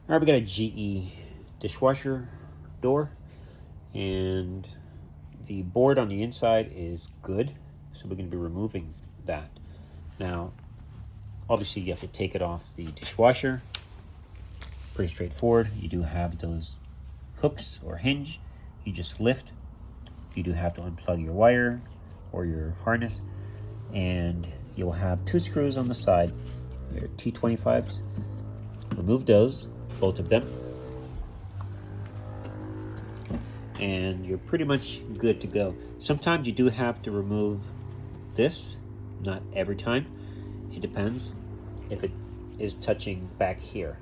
All right, we got a GE dishwasher door, and the board on the inside is good, so we're going to be removing that. Now, obviously, you have to take it off the dishwasher. Pretty straightforward. You do have those hooks or hinge. You just lift. You do have to unplug your wire or your harness, and you'll have two screws on the side. Your T25s. Remove those, both of them, and you're pretty much good to go. Sometimes you do have to remove this, not every time. It depends if it is touching back here,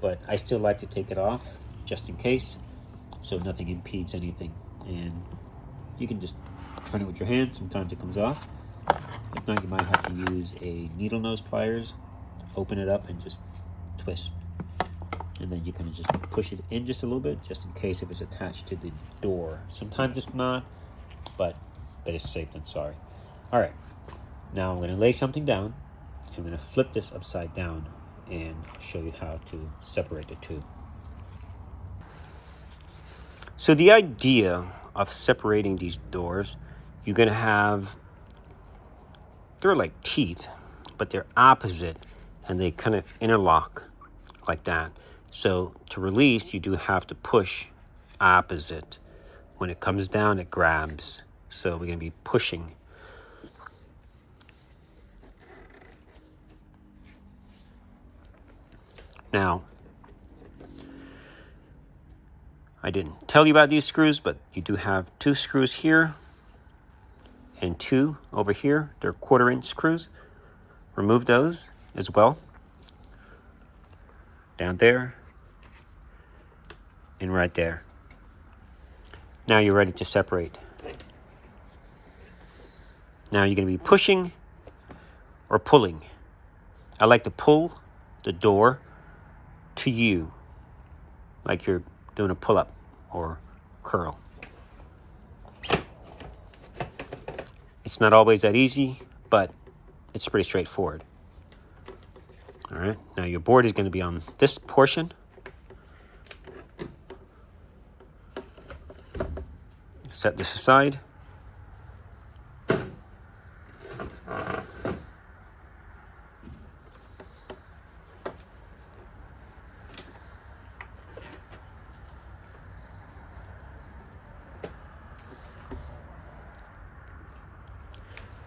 but I still like to take it off just in case, so nothing impedes anything. And you can just turn it with your hand. Sometimes it comes off. If not, you might have to use a needle nose pliers, open it up and just twist. And then you can just push it in just a little bit, just in case if it's attached to the door. Sometimes it's not, but it's safe than sorry. All right, now I'm going to lay something down. I'm going to flip this upside down and show you how to separate the two. So the idea of separating these doors, you're going to have, they're like teeth, but they're opposite, and they kind of interlock like that. So to release, you do have to push opposite. When it comes down, it grabs. So we're going to be pushing. Now, I didn't tell you about these screws, but you do have two screws here and two over here. They're 1/4-inch screws. Remove those as well. Down there and right there. Now you're ready to separate. Now you're going to be pushing or pulling. I like to pull the door to you, like you're doing a pull-up or curl. It's not always that easy, but it's pretty straightforward. All right, now your board is going to be on this portion. Set this aside.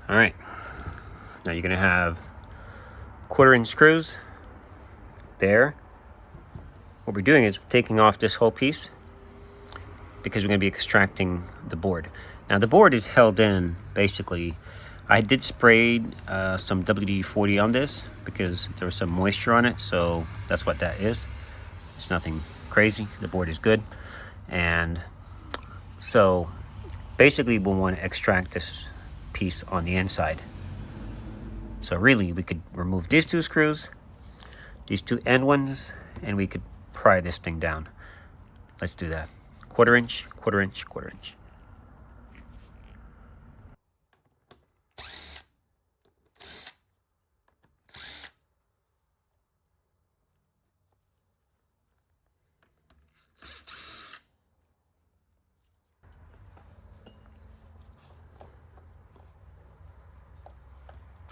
All right, now you're going to have 1/4-inch screws there. What we're doing is taking off this whole piece because we're going to be extracting the board. Now the board is held in basically. I did spray some WD-40 on this because there was some moisture on it, so that's what that is. It's nothing crazy. The board is good. And so basically we'll want to extract this piece on the inside. So really we could remove these two screws, these two end ones, and we could pry this thing down. Let's do that. 1/4-inch, 1/4-inch, 1/4-inch.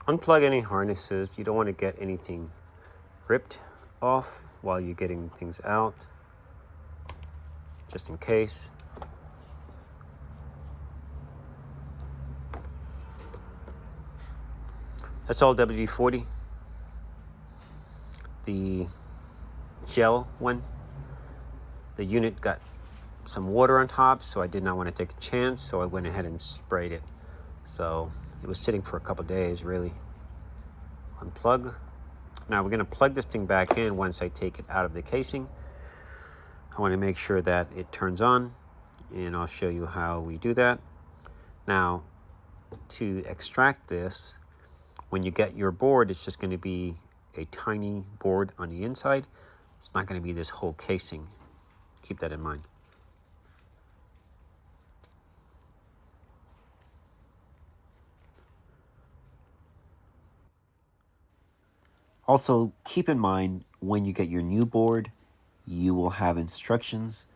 Unplug any harnesses. You don't want to get anything ripped off while you're getting things out, just in case. That's all WD-40. The gel one, the unit got some water on top, so I did not want to take a chance, so I went ahead and sprayed it. So it was sitting for a couple days, really. Unplug. Now we're going to plug this thing back in once I take it out of the casing. I want to make sure that it turns on, and I'll show you how we do that. Now, to extract this, when you get your board, it's just going to be a tiny board on the inside. It's not going to be this whole casing. Keep that in mind. Also, keep in mind when you get your new board, you will have instructions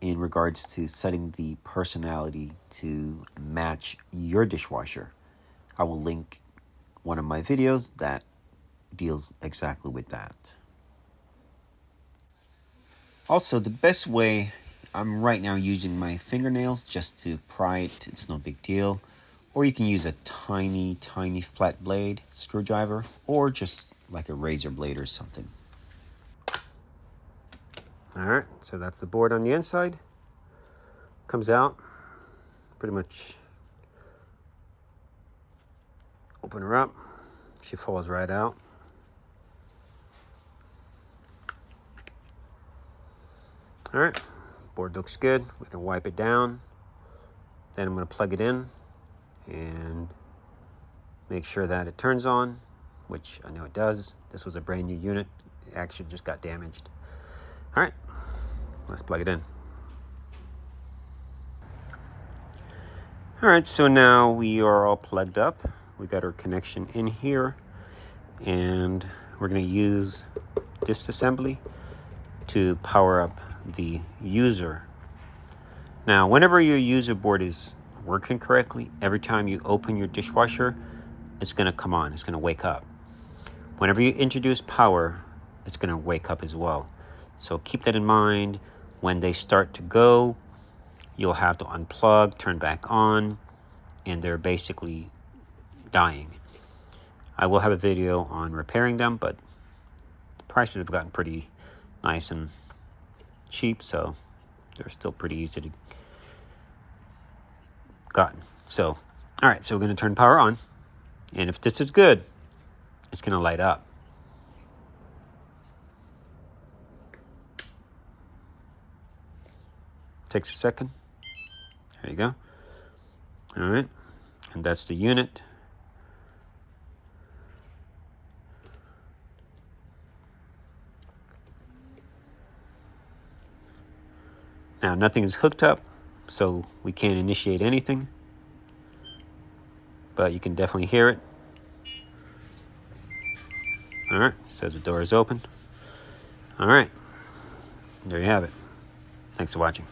in regards to setting the personality to match your dishwasher. I will link one of my videos that deals exactly with that. Also, the best way, I'm right now using my fingernails just to pry it. It's no big deal. Or you can use a tiny flat blade screwdriver, or just like a razor blade or something. All right, so that's the board on the inside. Comes out, pretty much open her up. She falls right out. All right, board looks good. We're gonna wipe it down. Then I'm gonna plug it in and make sure that it turns on, which I know it does. This was a brand new unit. It actually just got damaged. All right, let's plug it in. All right, so now we are all plugged up. We got our connection in here, and we're gonna use this assembly to power up the user. Now, whenever your user board is working correctly, every time you open your dishwasher, it's gonna come on, it's gonna wake up. Whenever you introduce power, it's gonna wake up as well. So keep that in mind. When they start to go, you'll have to unplug, turn back on, and they're basically dying. I will have a video on repairing them, but the prices have gotten pretty nice and cheap, so they're still pretty easy to gotten. So, all right, so we're gonna turn power on, and if this is good, it's gonna light up. Takes a second. There you go. All right, and that's the unit. Now nothing is hooked up, so we can't initiate anything, but you can definitely hear it. All right, says the door is open. All right, there you have it. Thanks for watching.